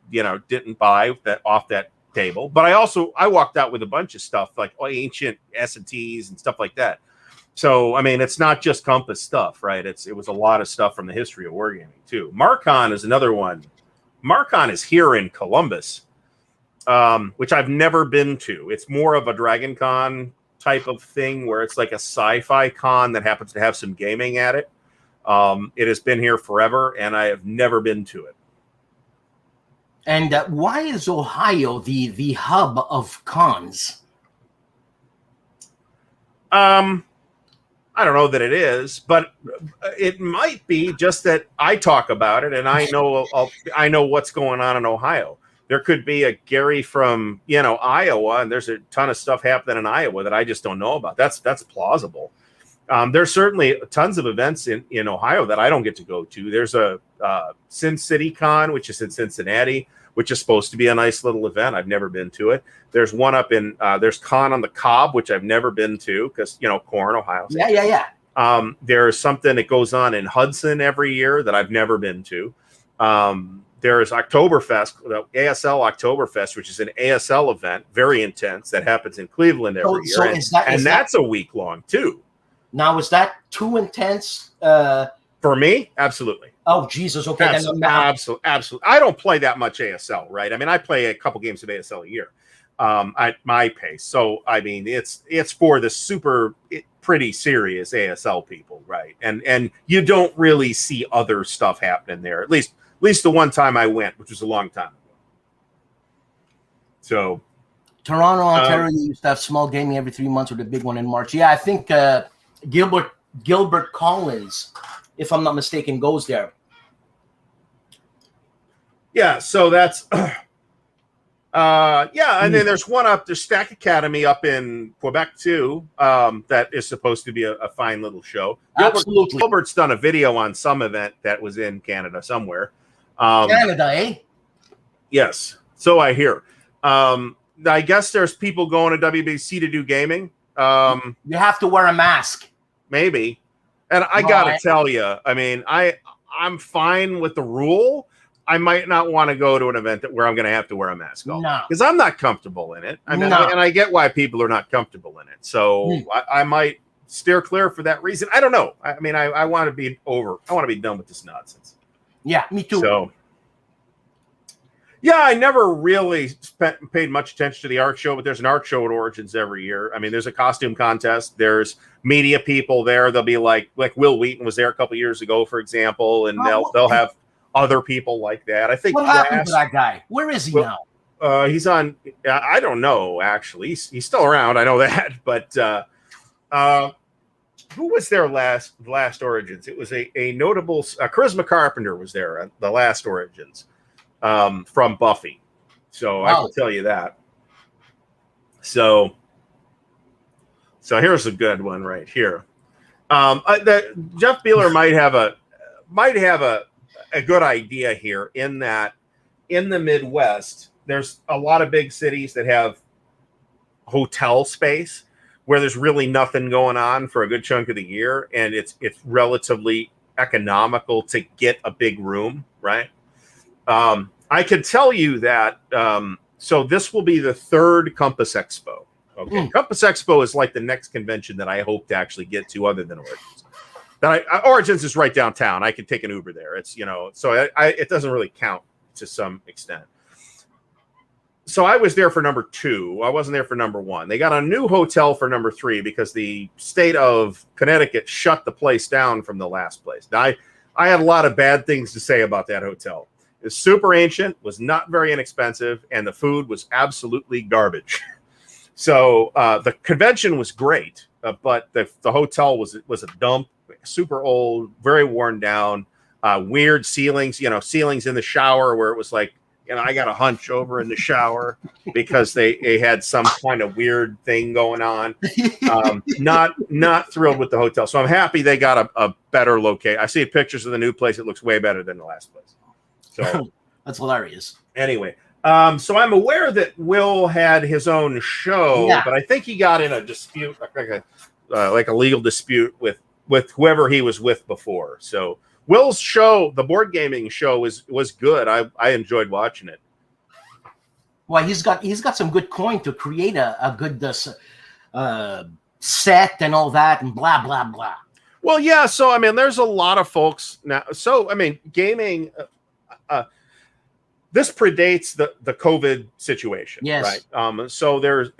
didn't buy that off that table. But I walked out with a bunch of stuff like ancient S&Ts and stuff like that. So, I mean, it's not just Compass stuff, right? It was a lot of stuff from the history of wargaming, too. Marcon is another one. Marcon is here in Columbus, which I've never been to. It's more of a Dragon Con type of thing where it's like a sci-fi con that happens to have some gaming at it. It has been here forever, and I have never been to it. And why is Ohio the hub of cons? I don't know that it is, but it might be just that I talk about it and I know what's going on in Ohio. There could be a Gary from, Iowa, and there's a ton of stuff happening in Iowa that I just don't know about. That's plausible. There's certainly tons of events in Ohio that I don't get to go to. There's a Sin City Con, which is in Cincinnati, which is supposed to be a nice little event. I've never been to it. There's one up in there's Con on the Cobb, which I've never been to because Corn, Ohio. Yeah. There's something that goes on in Hudson every year that I've never been to. There's Oktoberfest, the ASL Oktoberfest, which is an ASL event, very intense, that happens in Cleveland every year. That's a week long too. Now, is that too intense? For me, absolutely. Oh, Jesus. Okay. Absolutely. I don't play that much ASL, right? I mean, I play a couple games of ASL a year at my pace. So, I mean, it's for the pretty serious ASL people, right? And you don't really see other stuff happening there. At least the one time I went, which was a long time ago. So, Toronto, Ontario used to have small gaming every 3 months, or the big one in March. Yeah, I think Gilbert Collins, if I'm not mistaken, goes there. Yeah, so that's and then there's Stack Academy up in Quebec too, that is supposed to be a fine little show. Absolutely. Gilbert's done a video on some event that was in Canada somewhere. Canada, eh? Yes, so I hear. I guess there's people going to WBC to do gaming. You have to wear a mask. Maybe. And I gotta tell you, I mean, I'm fine with the rule. I might not want to go to an event where I'm going to have to wear a mask because I'm not comfortable in it. I mean, and I get why people are not comfortable in it. So I might steer clear for that reason. I don't know. I mean, I want to be over. I want to be done with this nonsense. Yeah, me too. So, yeah, I never really paid much attention to the art show, but there's an art show at Origins every year. I mean, there's a costume contest. There's media people there. They'll be like Will Wheaton was there a couple years ago, for example, and they'll have other people like that. I think. What happened to that guy? Where is he now? He's on. I don't know. Actually, he's still around. I know that. But who was there last Origins? It was a notable. Charisma Carpenter was there at the last Origins. From Buffy. So I can tell you that. So here's a good one right here. Jeff Beeler might have a good idea here in that in the Midwest, there's a lot of big cities that have hotel space where there's really nothing going on for a good chunk of the year. And it's relatively economical to get a big room, right? I can tell you that, so this will be the third Compass Expo. Okay. Compass Expo is like the next convention that I hope to actually get to other than Origins. Origins is right downtown. I could take an Uber there. It's, so it doesn't really count to some extent. So I was there for number 2. I wasn't there for number 1. They got a new hotel for number 3 because the state of Connecticut shut the place down from the last place. Now, I had a lot of bad things to say about that hotel. It's super ancient, was not very inexpensive, and the food was absolutely garbage. So the convention was great, but the hotel was a dump, super old, very worn down, weird ceilings, ceilings in the shower where it was like, I got a hunch over in the shower because they had some kind of weird thing going on. Not thrilled with the hotel. So I'm happy they got a better location. I see pictures of the new place. It looks way better than the last place. So that's hilarious. Anyway, So I'm aware that Will had his own show, Yeah. but I think he got in a dispute, like a legal dispute with whoever he was with before. So Will's show, the board gaming show, was good. I enjoyed watching it. Well, he's got some good coin to create a good set and all that and blah blah blah. Well, yeah. So I mean, there's a lot of folks now. So I mean, gaming. This predates the COVID situation, Yes. right? So there's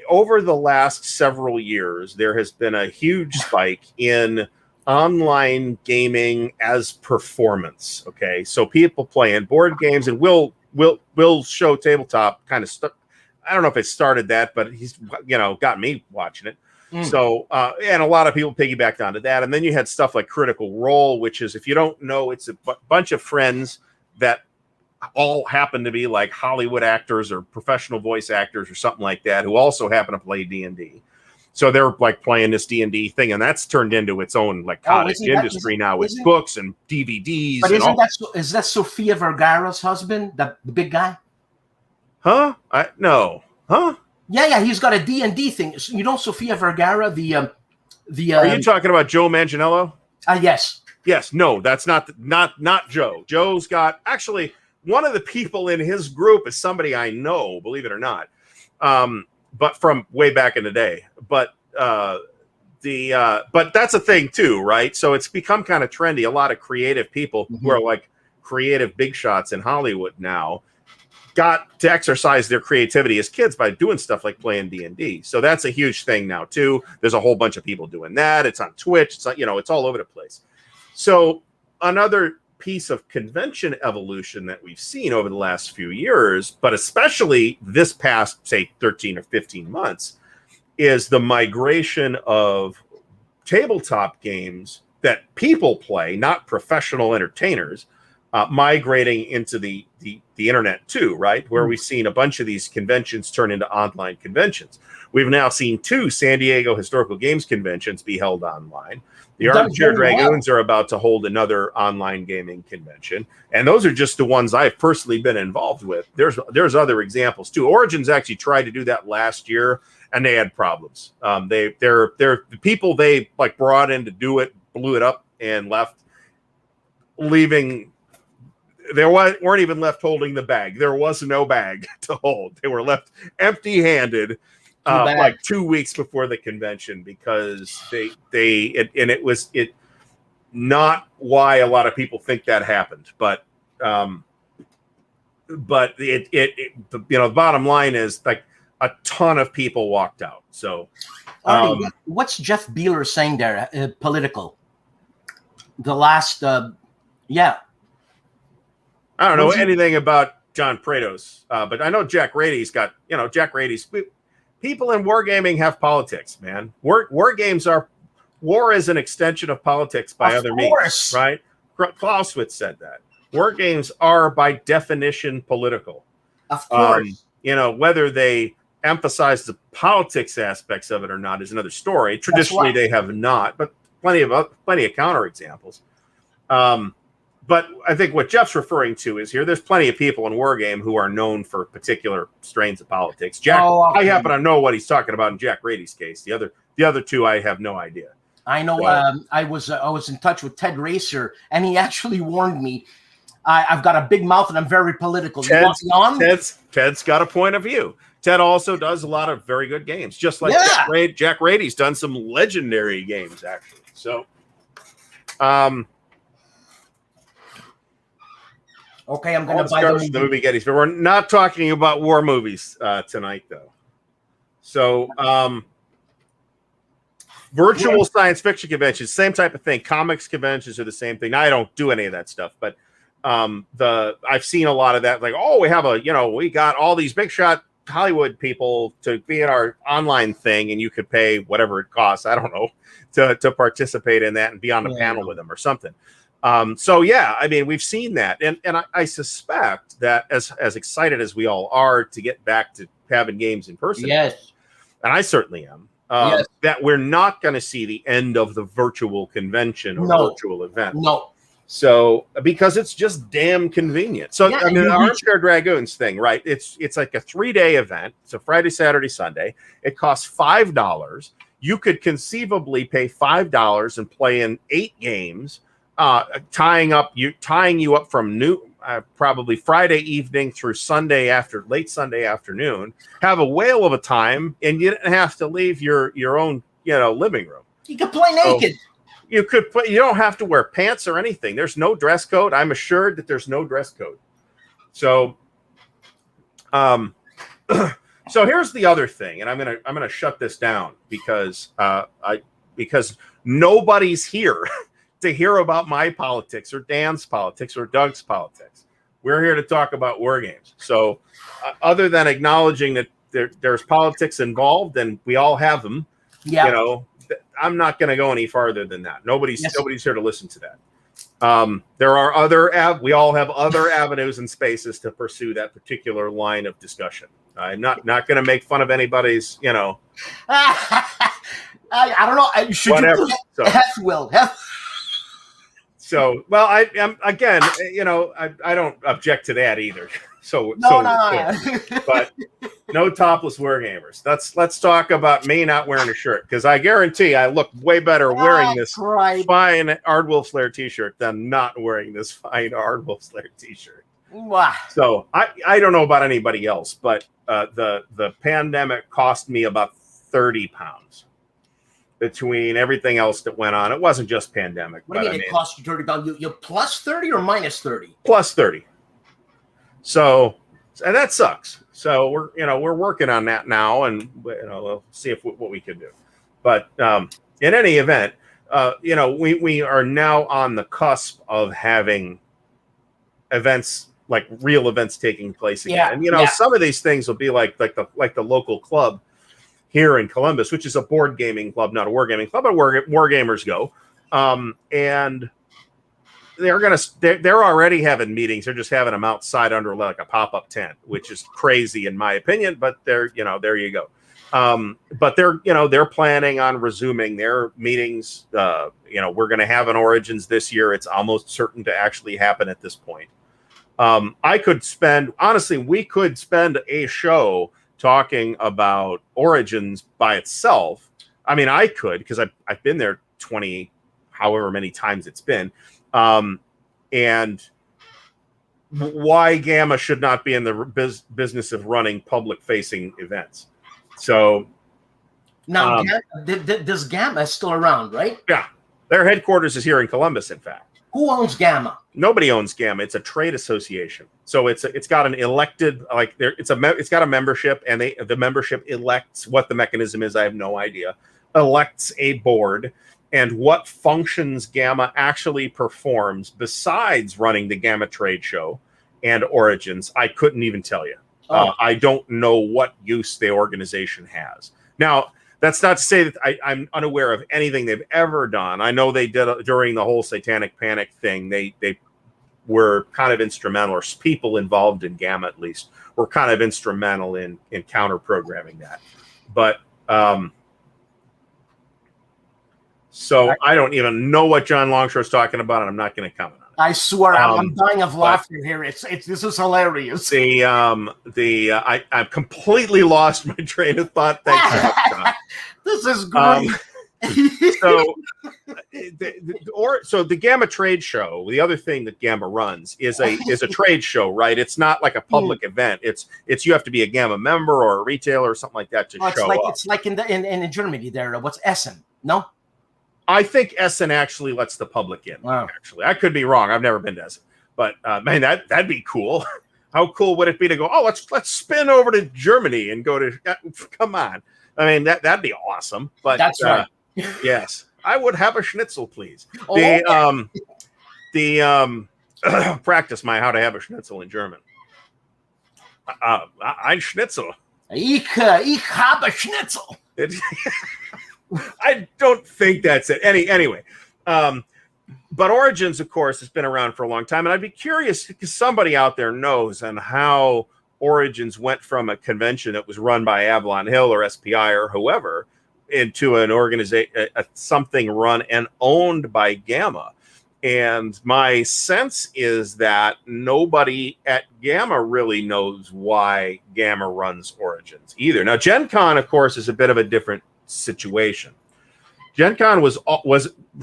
over the last several years, there has been a huge spike in online gaming as performance. Okay, so people playing board games, and Will show tabletop kind of stuff. I don't know if it started that, but he's got me watching it. So and a lot of people piggybacked onto that, and then you had stuff like Critical Role, which is, if you don't know, it's a bunch of friends that all happen to be like Hollywood actors or professional voice actors or something like that, who also happen to play D&D. So they're like playing this D&D thing, and that's turned into its own like cottage industry now with books and DVDs. But is that Sofia Vergara's husband, the big guy? Huh? No. Huh? Yeah, he's got a D&D thing. You know Sofia Vergara, the Are you talking about Joe Manganiello? Yes. Yes. No, that's not Joe. Joe's got, actually, one of the people in his group is somebody I know, believe it or not, but from way back in the day. But but that's a thing too, right? So it's become kind of trendy. A lot of creative people who are like creative big shots in Hollywood now got to exercise their creativity as kids by doing stuff like playing D&D. So that's a huge thing now too. There's a whole bunch of people doing that. It's on Twitch. It's it's all over the place. So another piece of convention evolution that we've seen over the last few years, but especially this past, say, 13 or 15 months, is the migration of tabletop games that people play, not professional entertainers, migrating into the internet too, right? Where we've seen a bunch of these conventions turn into online conventions. We've now seen 2 San Diego Historical Games conventions be held online. The Armchair Dragoons are about to hold another online gaming convention, and those are just the ones I've personally been involved with. There's other examples too. Origins actually tried to do that last year, and they had problems. They're the people they like brought in to do it blew it up and left, leaving. They weren't even left holding the bag. There was no bag to hold. They were left empty-handed. Like 2 weeks before the convention, because it was not why a lot of people think that happened, but the bottom line is like a ton of people walked out. So what's Jeff Beeler saying there? Political. The last I don't know anything about John Prados, but I know Jack Rady's got Jack Rady's. People in wargaming have politics, man. War is an extension of politics by other means, right? Clausewitz said that. War games are by definition political. Of course. Whether they emphasize the politics aspects of it or not is another story. Traditionally, they have not, but plenty of counterexamples. But I think what Jeff's referring to is there's plenty of people in Wargame who are known for particular strains of politics. I happen to know what he's talking about in Jack Rady's case. The other 2, I have no idea. I know. I was in touch with Ted Racer, and he actually warned me. I've got a big mouth, and I'm very political. Ted's got a point of view. Ted also does a lot of very good games, just like Jack Rady's done some legendary games, actually. So, okay, I'm going to buy the movie Gettysburg. We're not talking about war movies tonight, though. So, virtual science fiction conventions, same type of thing. Comics conventions are the same thing. Now, I don't do any of that stuff, but I've seen a lot of that. Like, we got all these big shot Hollywood people to be in our online thing, and you could pay whatever it costs. I don't know to participate in that and be on the panel with them or something. We've seen that, and I suspect that as excited as we all are to get back to having games in person, and I certainly am, that we're not going to see the end of the virtual convention or virtual event. No, So because it's just damn convenient. So Yeah, I mean, the Armchair Dragoons thing, right? It's like a 3-day event. It's a Friday, Saturday, Sunday. It costs $5. You could conceivably pay $5 and play in 8 games, tying you up from probably Friday evening through late Sunday afternoon. Have a whale of a time, and you didn't have to leave your own living room. You could play naked. You could play. You don't have to wear pants or anything. There's no dress code. I'm assured that there's no dress code. So, so here's the other thing, and I'm gonna shut this down because nobody's here to hear about my politics or Dan's politics or Doug's politics. We're here to talk about war games. So, other than acknowledging that there's politics involved and we all have them, I'm not going to go any farther than that. Nobody's here to listen to that. There are we all have other avenues and spaces to pursue that particular line of discussion. I'm not going to make fun of anybody's, I don't know. Should whatever. So, well, I'm again, I don't object to that either. So but no topless wargamers. Let's talk about me not wearing a shirt, because I guarantee I look way better wearing this fine Ardwulf Lair t-shirt than not wearing this fine Ardwulf Lair t-shirt. Wow. So I don't know about anybody else, but the pandemic cost me about 30 pounds. Between everything else that went on. It wasn't just pandemic. What do you mean it cost you 30 pounds? You plus 30 or minus 30? Plus 30. So, and that sucks. So we're working on that now, and we'll see what we can do. But in any event, we are now on the cusp of having events, like real events, taking place again. Yeah, and some of these things will be like the local club here in Columbus, which is a board gaming club, not a wargaming club, but war gamers go. And they're already having meetings. They're just having them outside under like a pop-up tent, which is crazy in my opinion, but there you go. But they're planning on resuming their meetings. We're going to have an Origins this year. It's almost certain to actually happen at this point. We could spend a show talking about Origins by itself. I mean, I could, because I've been there 20, however many times it's been, and why Gamma should not be in the business of running public-facing events. So now, this Gamma is still around, right? Yeah, their headquarters is here in Columbus. In fact, who owns Gamma? Nobody owns Gamma. It's a trade association. So it's got an elected, it's got a membership, and the membership elects. What the mechanism is, I have no idea. Elects a board, and what functions Gamma actually performs besides running the Gamma trade show and Origins, I couldn't even tell you. I don't know what use the organization has. Now, that's not to say that I'm unaware of anything they've ever done. I know they did during the whole Satanic Panic thing. They were kind of instrumental, or people involved in Gamma at least were kind of instrumental in counter programming that. But so I don't even know what John Longshore is talking about, and I'm not going to comment on it. I swear, I'm dying of laughter here. This is hilarious. I've completely lost my train of thought. Thanks. This is great. So the Gamma trade show, the other thing that Gamma runs is a trade show, right? It's not like a public event. It's you have to be a Gamma member or a retailer or something like that to show up. It's like in Germany there. What's Essen? No. I think Essen actually lets the public in. Wow. Actually, I could be wrong. I've never been to Essen, but man, that'd be cool. How cool would it be to go? Oh, let's spin over to Germany and go to. Come on, I mean that'd be awesome. But that's right. Yes, I would have a schnitzel, please. Practice my how to have a schnitzel in German. Ein Schnitzel. Ich habe Schnitzel. I don't think that's it. Anyway, but Origins, of course, has been around for a long time, and I'd be curious because somebody out there knows on how Origins went from a convention that was run by Avalon Hill or SPI or whoever into an organization, something run and owned by Gamma. And my sense is that nobody at Gamma really knows why Gamma runs Origins either. Now, Gen Con, of course, is a bit of a different situation. Gen Con was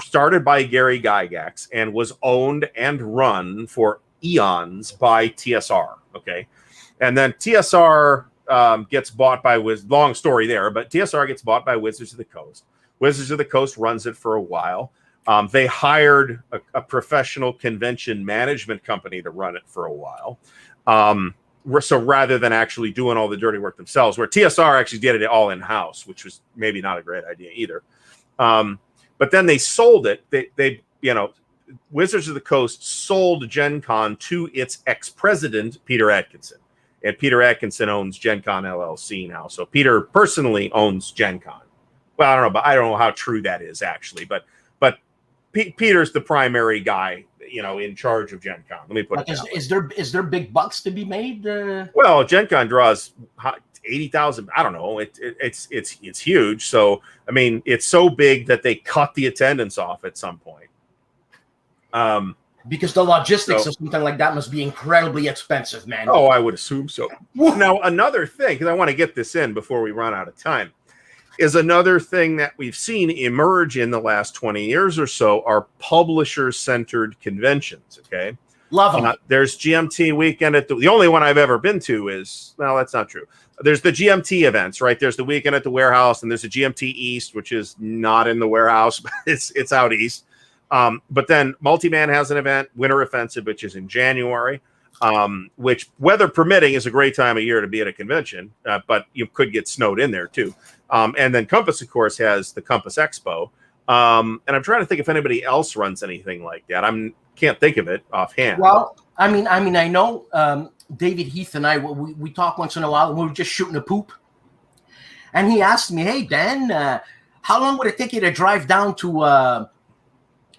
started by Gary Gygax and was owned and run for eons by TSR. Okay. And then TSR gets bought by long story there, but TSR gets bought by Wizards of the Coast. Wizards of the Coast runs it for a while. They hired a professional convention management company to run it for a while. So rather than actually doing all the dirty work themselves, where TSR actually did it all in-house, which was maybe not a great idea either. But then they sold it. They Wizards of the Coast sold Gen Con to its ex-president, Peter Atkinson. And Peter Atkinson owns Gen Con LLC now. So Peter personally owns Gen Con. Well, I don't know, but I don't know how true that is actually. But Peter's the primary guy, in charge of Gen Con. Let me put it that way. Is there big bucks to be made? Well, Gen Con draws 80,000. I don't know. It's huge. So I mean, it's so big that they cut the attendance off at some point. Because the logistics of something like that must be incredibly expensive, man. Oh, I would assume so. Now, another thing, because I want to get this in before we run out of time, is another thing that we've seen emerge in the last 20 years or so are publisher-centered conventions, okay? Love them. There's GMT weekend at the only one I've ever been to is, well, that's not true. There's the GMT events, right? There's the weekend at the warehouse, and there's a GMT East, which is not in the warehouse, but it's out east. But then Multiman has an event, Winter Offensive, which is in January, which, weather permitting, is a great time of year to be at a convention, but you could get snowed in there too. And then Compass, of course, has the Compass Expo. And I'm trying to think if anybody else runs anything like that. Can't think of it offhand. Well, I mean, I know David Heath and I, we talk once in a while, and we were just shooting a poop. And he asked me, hey, Dan, how long would it take you to drive down to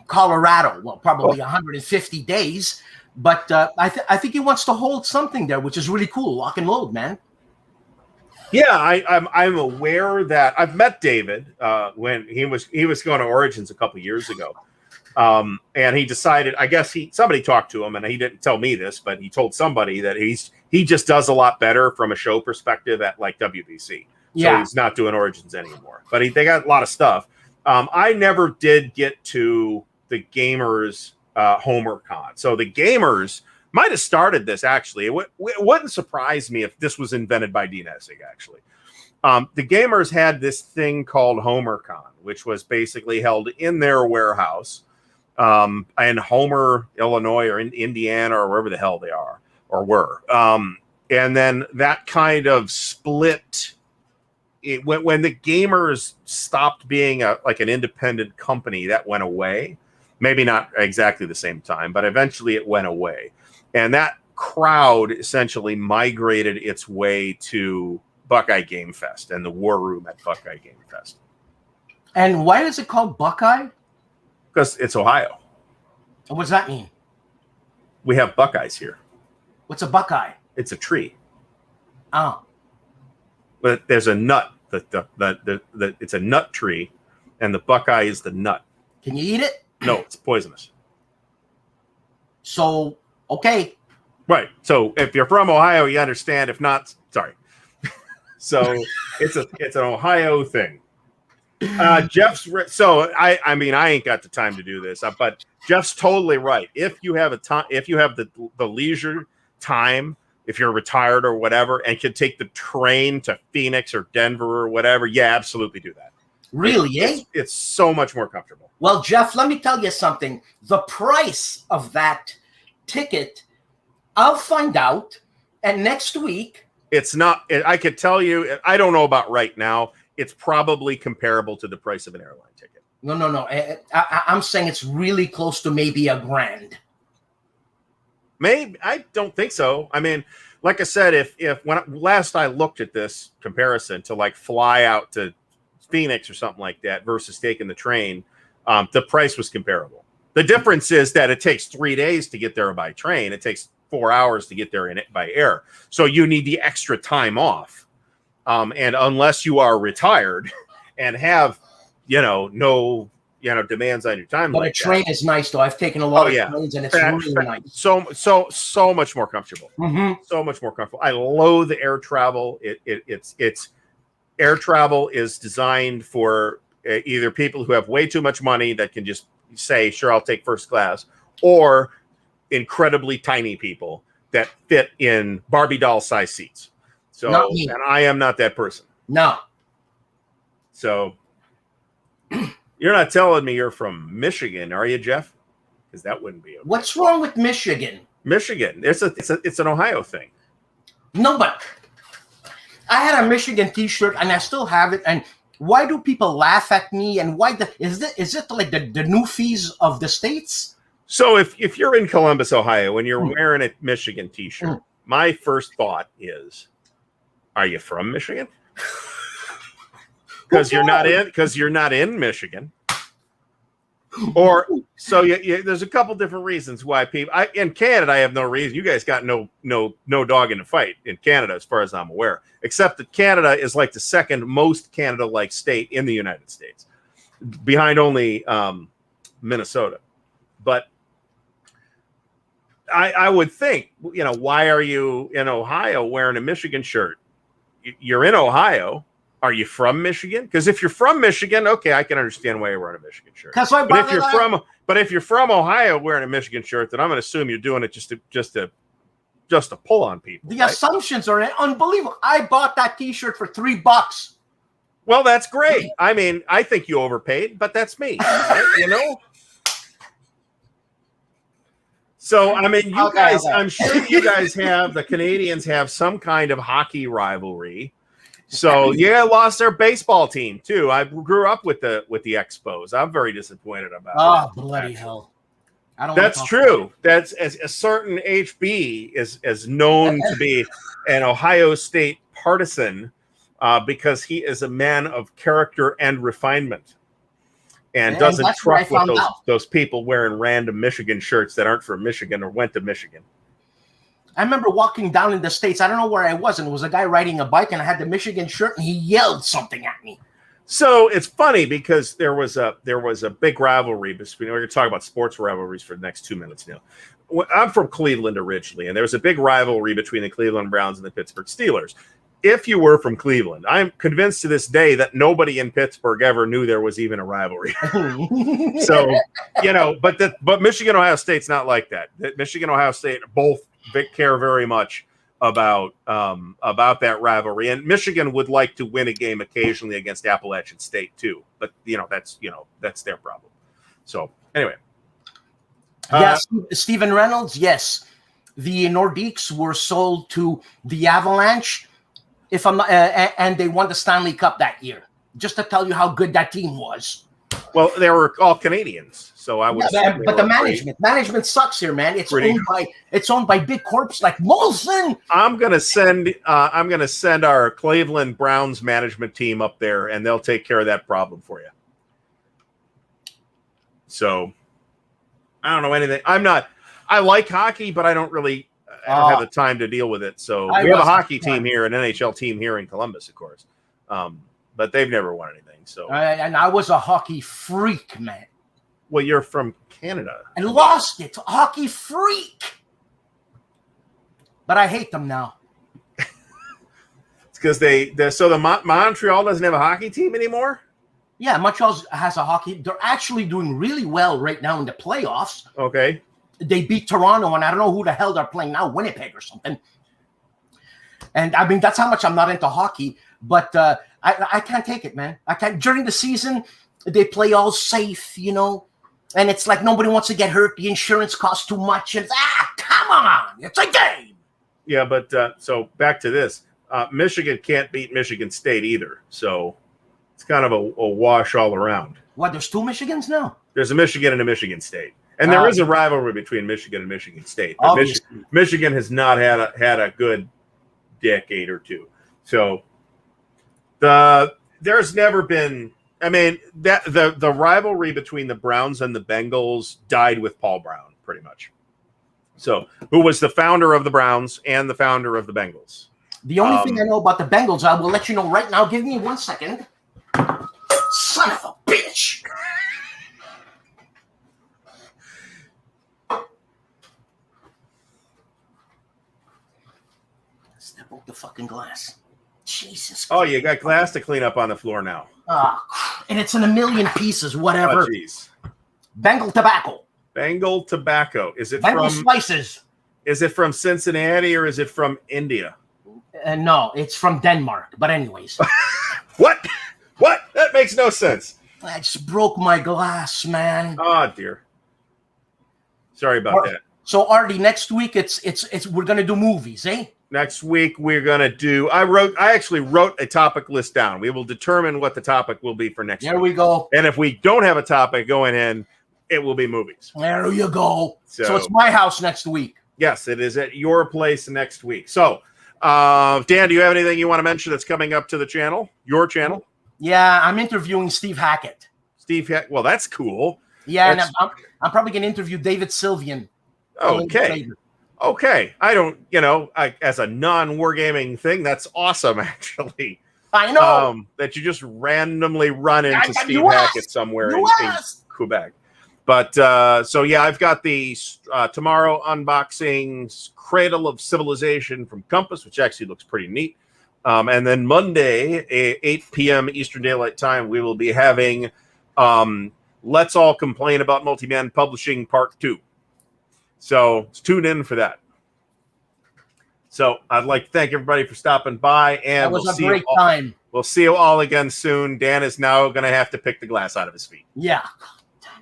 Colorado? Well, probably 150 days. But I think he wants to hold something there, which is really cool. Lock and load, man. Yeah, I'm aware that I've met David when he was going to Origins a couple years ago, and he decided. I guess somebody talked to him, and he didn't tell me this, but he told somebody that he just does a lot better from a show perspective at like WBC. So he's not doing Origins anymore. But they got a lot of stuff. I never did get to the Gamers Homer Con. So the Gamers might have started this, actually. It wouldn't surprise me if this was invented by Dean Essig, actually. The Gamers had this thing called HomerCon, which was basically held in their warehouse in Homer, Illinois, or in Indiana, or wherever the hell they are or were. And then that kind of split. When the Gamers stopped being like an independent company, that went away. Maybe not exactly the same time, but eventually it went away. And that crowd essentially migrated its way to Buckeye Game Fest and the War Room at Buckeye Game Fest. And why is it called Buckeye? Because it's Ohio. And what does that mean? We have Buckeyes here. What's a Buckeye? It's a tree. Oh. But there's a nut. It's a nut tree, and the Buckeye is the nut. Can you eat it? No, it's poisonous. So, okay. Right. So if you're from Ohio, you understand. If not, sorry. So it's an Ohio thing. So I mean, I ain't got the time to do this, but Jeff's totally right. If you have the leisure time, if you're retired or whatever, and can take the train to Phoenix or Denver or whatever, yeah, absolutely do that. Really, it's so much more comfortable. Well, Jeff, let me tell you something. The price of that ticket, I'll find out. And next week, it's not. I could tell you. I don't know about right now. It's probably comparable to the price of an airline ticket. No. I'm saying it's really close to maybe $1,000. Maybe. I don't think so. I mean, like I said, if when last I looked at this comparison to like fly out to Phoenix or something like that versus taking the train, the price was comparable. The difference is that it takes 3 days to get there by train. It takes 4 hours to get there by air. So you need the extra time off. And unless you are retired and have, no demands on your time. But like a train is nice, though. I've taken a lot of trains, and it's really nice. So much more comfortable. Mm-hmm. So much more comfortable. I loathe the air travel. It's air travel is designed for either people who have way too much money that can just say, "Sure, I'll take first class," or incredibly tiny people that fit in Barbie doll size seats. So, not me. And I am not that person. No. So, you're not telling me you're from Michigan, are you, Jeff? Because that wouldn't be okay. What's wrong with Michigan? Michigan, it's an Ohio thing. No, but I had a Michigan T-shirt, and I still have it. And why do people laugh at me? And why is it like the newfies of the states? So if you're in Columbus, Ohio, and you're wearing a Michigan T-shirt, my first thought is, are you from Michigan? Because you're not in Michigan. Or so there's a couple different reasons why people. In Canada, I have no reason. You guys got no dog in the fight in Canada, as far as I'm aware. Except that Canada is like the second most Canada-like state in the United States, behind only Minnesota. But I would think, why are you in Ohio wearing a Michigan shirt? You're in Ohio. Are you from Michigan? Because if you're from Michigan, okay, I can understand why you're wearing a Michigan shirt. But if you're from Ohio wearing a Michigan shirt, then I'm going to assume you're doing it just to pull on people. The assumptions are unbelievable. I bought that T-shirt for $3. Well, that's great. I mean, I think you overpaid, but that's me. Right? So, I mean, you guys, I'm sure you guys the Canadians have some kind of hockey rivalry. So, lost their baseball team too. I grew up with the Expos. I'm very disappointed about it. Oh, bloody hell. That's true. That's as a certain HB is known to be an Ohio State partisan because he is a man of character and refinement. And doesn't truck with those people wearing random Michigan shirts that aren't from Michigan or went to Michigan. I remember walking down in the States. I don't know where I was, and it was a guy riding a bike, and I had the Michigan shirt, and he yelled something at me. So it's funny because there was a big rivalry between. We're going to talk about sports rivalries for the next 2 minutes now. I'm from Cleveland originally, and there was a big rivalry between the Cleveland Browns and the Pittsburgh Steelers. If you were from Cleveland, I'm convinced to this day that nobody in Pittsburgh ever knew there was even a rivalry. So, but Michigan, Ohio State's not like that. Michigan, Ohio State both care very much about that rivalry, and Michigan would like to win a game occasionally against Appalachian State too. But that's their problem. So anyway, yes, Stephen Reynolds. Yes, the Nordiques were sold to the Avalanche. If I'm not, and they won the Stanley Cup that year. Just to tell you how good that team was. Well, they were all Canadians, so I would. Yeah, but the management sucks here, man. It's owned by big corps like Molson. I'm gonna send our Cleveland Browns management team up there, and they'll take care of that problem for you. So, I don't know anything. I like hockey, but I don't have the time to deal with it. So we have a hockey team here, an NHL team here in Columbus, of course. But they've never won anything. So and I was a hockey freak, man. Well, you're from Canada. And lost it. Hockey freak. But I hate them now. It's because Montreal doesn't have a hockey team anymore? Yeah, Montreal has a hockey. They're actually doing really well right now in the playoffs. Okay. They beat Toronto, and I don't know who the hell they're playing now, Winnipeg or something. And I mean, that's how much I'm not into hockey. But I can't take it, man. I can't. During the season, they play all safe, and it's like nobody wants to get hurt. The insurance costs too much, and come on, it's a game. Yeah, but so back to this. Michigan can't beat Michigan State either, so it's kind of a wash all around. What? There's two Michigans now? There's a Michigan and a Michigan State. And there is a rivalry between Michigan and Michigan State. Michigan has not had a good decade or two. So there's never been. I mean, that the rivalry between the Browns and the Bengals died with Paul Brown, pretty much. So, who was the founder of the Browns and the founder of the Bengals? The only thing I know about the Bengals, I will let you know right now. Give me 1 second. Son of a bitch. the fucking glass. Jesus. Oh, you got glass to clean up on the floor now. And it's in a million pieces, whatever. Oh, jeez. Bengal tobacco. Bengal tobacco. Is it Bengal from slices? Is it from Cincinnati or is it from India? No, it's from Denmark. But anyways. What? What? That makes no sense. I just broke my glass, man. Oh dear. Sorry about that. So Artie, next week it's we're gonna do movies, eh? Next week we're gonna do. I actually wrote a topic list down. We will determine what the topic will be for next week. There we go. And if we don't have a topic going in, it will be movies. There you go. So it's my house next week. Yes, it is at your place next week. So, Dan, do you have anything you want to mention that's coming up to the channel? Your channel? Yeah, I'm interviewing Steve Hackett. Well, that's cool. Yeah, and I'm probably gonna interview David Sylvian. Okay. Okay. I don't, as a non-wargaming thing, that's awesome, actually. I know. That you just randomly run into Steve Hackett somewhere in Quebec. But, so yeah, I've got the tomorrow unboxing Cradle of Civilization from Compass, which actually looks pretty neat. And then Monday, 8 p.m. Eastern Daylight Time, we will be having Let's All Complain About Multi-Man Publishing Part 2. So tune in for that. So I'd like to thank everybody for stopping by, and that was a great time. We'll see you all again soon. Dan is now going to have to pick the glass out of his feet. Yeah.